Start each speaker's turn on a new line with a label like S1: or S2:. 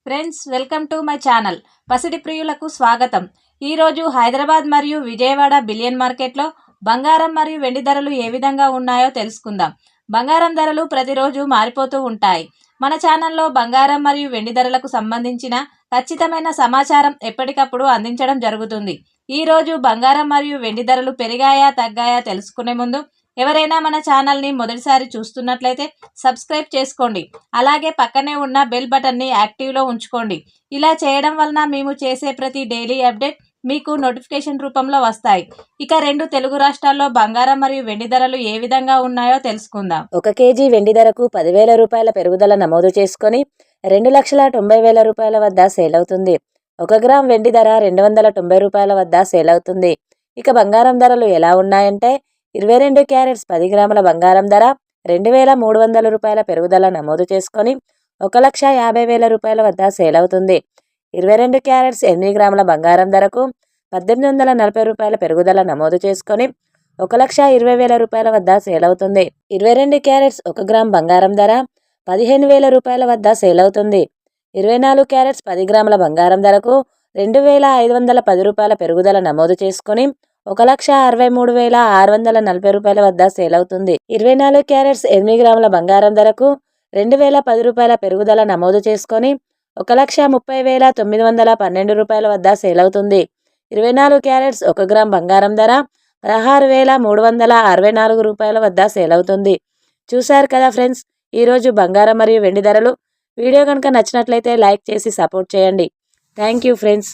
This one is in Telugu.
S1: Friends, welcome to my channel. పసిడి ప్రియులకు స్వాగతం. ఈరోజు హైదరాబాద్ మరియు విజయవాడ బిలియన్ మార్కెట్లో బంగారం మరియు వెండి ధరలు ఏ విధంగా ఉన్నాయో తెలుసుకుందాం. బంగారం ధరలు ప్రతిరోజు మారిపోతూ ఉంటాయి. మన ఛానల్లో బంగారం మరియు వెండి ధరలకు సంబంధించిన ఖచ్చితమైన సమాచారం ఎప్పటికప్పుడు అందించడం జరుగుతుంది. ఈరోజు బంగారం మరియు వెండి ధరలు పెరిగాయా తగ్గాయా తెలుసుకునే ముందు ఎవరైనా మన ఛానల్ని మొదటిసారి చూస్తున్నట్లయితే సబ్స్క్రైబ్ చేసుకోండి. అలాగే పక్కనే ఉన్న బెల్ బటన్ని యాక్టివ్లో ఉంచుకోండి. ఇలా చేయడం వలన మేము చేసే ప్రతి డైలీ అప్డేట్ మీకు నోటిఫికేషన్ రూపంలో వస్తాయి. ఇక రెండు తెలుగు రాష్ట్రాల్లో బంగారం మరియు వెండి ధరలు ఏ విధంగా ఉన్నాయో తెలుసుకుందాం.
S2: 1 కేజీ వెండి ధరకు 10,000 రూపాయల పెరుగుదల నమోదు చేసుకొని 2,90,000 రూపాయల వద్ద సేల్ అవుతుంది. 1 గ్రామ్ వెండి ధర 290 రూపాయల వద్ద సేల్ అవుతుంది. ఇక బంగారం ధరలు ఎలా ఉన్నాయంటే 22 క్యారెట్స్ 10 గ్రాముల బంగారం ధర 2,300 రూపాయల పెరుగుదల నమోదు చేసుకొని 1,50,000 రూపాయల వద్ద సేల్ అవుతుంది. 22 క్యారెట్స్ 8 గ్రాముల బంగారం ధరకు 1,840 రూపాయల పెరుగుదల నమోదు చేసుకొని 1,20,000 రూపాయల వద్ద సేల్ అవుతుంది. 22 క్యారెట్స్ 1 గ్రామ్ బంగారం ధర 15,000 రూపాయల వద్ద సేల్ అవుతుంది. 24 క్యారెట్స్ 10 గ్రాముల బంగారం ధరకు 2,510 రూపాయల పెరుగుదల నమోదు చేసుకొని 1,63,640 రూపాయల వద్ద సేల్ అవుతుంది. 24 క్యారెట్స్ 8 గ్రాముల బంగారం ధరకు 2,010 రూపాయల పెరుగుదల నమోదు చేసుకొని 1,30,912 రూపాయల వద్ద సేల్ అవుతుంది. 24 క్యారెట్స్ 1 గ్రామ్ బంగారం ధర 16,364 రూపాయల వద్ద సేల్ అవుతుంది. చూశారు కదా ఫ్రెండ్స్, ఈరోజు బంగారం మరియు వెండి ధరలు. వీడియో కనుక నచ్చినట్లయితే లైక్ చేసి సపోర్ట్ చేయండి. Thank you friends.